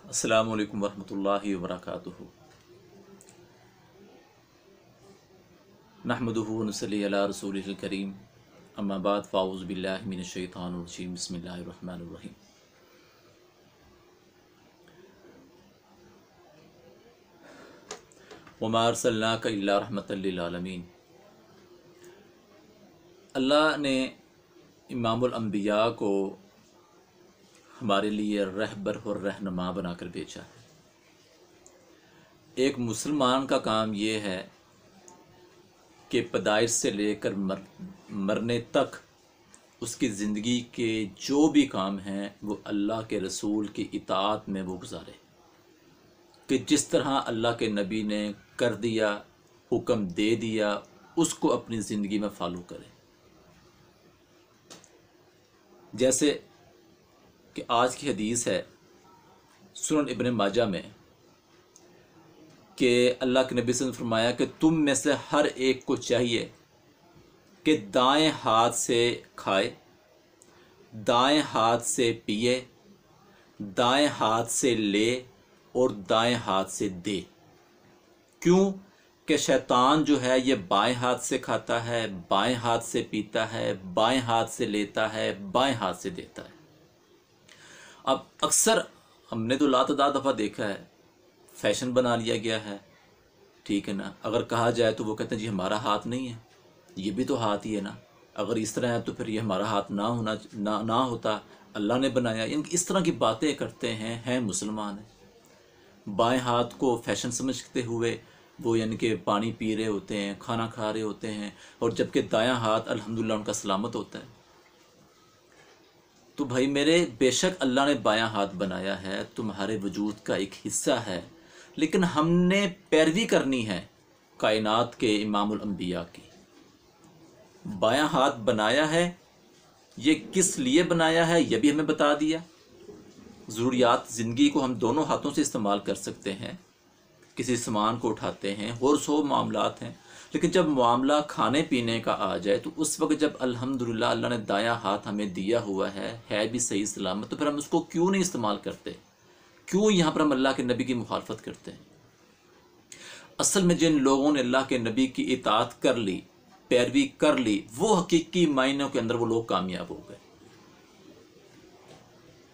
السلام علیکم ورحمۃ اللہ وبرکاتہ۔ نحمدہ ونصلی علی رسولہ الکریم، اما بعد فاعوذ باللہ من الشیطان الرجیم، بسم اللہ الرحمن الرحیم۔ وما ارسلناک الا رحمۃ للعالمین۔ اللہ نے امام الانبیاء کو ہمارے لیے رہبر اور رہنما بنا کر بھیجا ہے۔ ایک مسلمان کا کام یہ ہے کہ پیدائش سے لے کر مرنے تک اس کی زندگی کے جو بھی کام ہیں وہ اللہ کے رسول کی اطاعت میں وہ گزارے، کہ جس طرح اللہ کے نبی نے کر دیا، حکم دے دیا، اس کو اپنی زندگی میں فالو کرے۔ جیسے کہ آج کی حدیث ہے سنن ابن ماجہ میں کہ اللہ کے نبی صلی اللہ علیہ وسلم نے فرمایا کہ تم میں سے ہر ایک کو چاہیے کہ دائیں ہاتھ سے کھائے، دائیں ہاتھ سے پیے، دائیں ہاتھ سے لے اور دائیں ہاتھ سے دے۔ کیوں کہ شیطان جو ہے یہ بائیں ہاتھ سے کھاتا ہے، بائیں ہاتھ سے پیتا ہے، بائیں ہاتھ سے لیتا ہے، بائیں ہاتھ سے دیتا ہے۔ اب اکثر ہم نے تو لاتعداد دفعہ دیکھا ہے، فیشن بنا لیا گیا ہے، ٹھیک ہے نا۔ اگر کہا جائے تو وہ کہتے ہیں جی ہمارا ہاتھ نہیں ہے، یہ بھی تو ہاتھ ہی ہے نا، اگر اس طرح ہے تو پھر یہ ہمارا ہاتھ نہ ہوتا، اللہ نے بنایا۔ اس طرح کی باتیں کرتے ہیں مسلمان ہیں۔ بائیں ہاتھ کو فیشن سمجھتے ہوئے وہ یعنی کہ پانی پی رہے ہوتے ہیں، کھانا کھا رہے ہوتے ہیں، اور جبکہ دایاں ہاتھ الحمدللہ ان کا سلامت ہوتا ہے۔ تو بھائی میرے، بے شک اللہ نے بایاں ہاتھ بنایا ہے، تمہارے وجود کا ایک حصہ ہے، لیکن ہم نے پیروی کرنی ہے کائنات کے امام الانبیاء کی۔ بایاں ہاتھ بنایا ہے، یہ کس لیے بنایا ہے یہ بھی ہمیں بتا دیا۔ ضروریات زندگی کو ہم دونوں ہاتھوں سے استعمال کر سکتے ہیں، کسی سامان کو اٹھاتے ہیں، اور 100 معاملات ہیں، لیکن جب معاملہ کھانے پینے کا آ جائے تو اس وقت جب الحمدللہ اللہ نے دایاں ہاتھ ہمیں دیا ہوا ہے بھی صحیح سلامت، تو پھر ہم اس کو کیوں نہیں استعمال کرتے؟ کیوں یہاں پر ہم اللہ کے نبی کی مخالفت کرتے ہیں؟ اصل میں جن لوگوں نے اللہ کے نبی کی اطاعت کر لی، پیروی کر لی، وہ حقیقی معنوں کے اندر وہ لوگ کامیاب ہو گئے،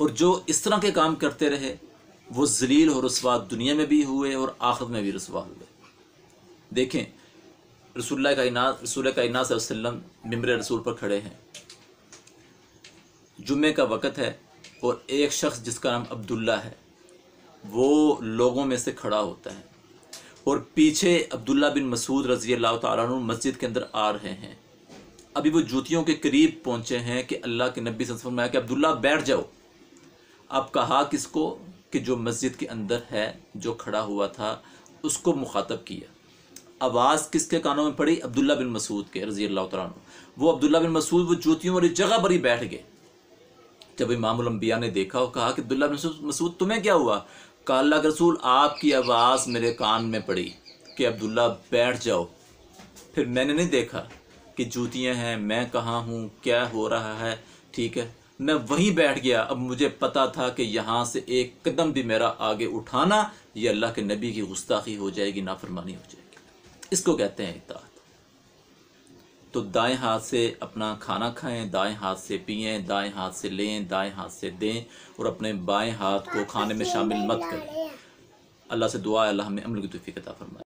اور جو اس طرح کے کام کرتے رہے وہ ذلیل اور رسوا دنیا میں بھی ہوئے اور آخرت میں بھی رسوا ہوئے۔ دیکھیں رسول کائنات صلی اللہ علیہ وسلم ممبر رسول پر کھڑے ہیں، جمعے کا وقت ہے، اور ایک شخص جس کا نام عبداللہ ہے وہ لوگوں میں سے کھڑا ہوتا ہے، اور پیچھے عبداللہ بن مسعود رضی اللہ تعالیٰ عنہ مسجد کے اندر آ رہے ہیں۔ ابھی وہ جوتیوں کے قریب پہنچے ہیں کہ اللہ کے نبی صلی اللہ علیہ وسلم نے کہ عبداللہ بیٹھ جاؤ۔ اب کہا کس کو؟ کہ جو مسجد کے اندر ہے، جو کھڑا ہوا تھا، اس کو مخاطب کیا۔ آواز کس کے کانوں میں پڑی؟ عبداللہ بن مسعود کے رضی اللہ تعالیٰ عنہ۔ وہ عبداللہ بن مسعود وہ جوتیوں والی جگہ پر ہی بیٹھ گئے۔ جب امام الانبیاء نے دیکھا اور کہا کہ عبداللہ بن مسعود تمہیں کیا ہوا؟ کہا اللہ کے رسول آپ کی آواز میرے کان میں پڑی کہ عبداللہ بیٹھ جاؤ۔ پھر میں نے نہیں دیکھا کہ جوتیاں ہیں، میں کہاں ہوں، کیا ہو رہا ہے، ٹھیک ہے، میں وہیں بیٹھ گیا۔ اب مجھے پتا تھا کہ یہاں سے ایک قدم بھی میرا آگے اٹھانا یہ اللہ کے نبی کی گستاخی ہو جائے گی، نافرمانی ہو جائے گی۔ اس کو کہتے ہیں اطاعت۔ تو دائیں ہاتھ سے اپنا کھانا کھائیں، دائیں ہاتھ سے پئیں، دائیں ہاتھ سے لیں، دائیں ہاتھ سے دیں، اور اپنے بائیں ہاتھ کو کھانے میں شامل مت کریں۔ اللہ سے دعا ہے اللہ ہمیں عمل کی توفیق عطا فرمائے۔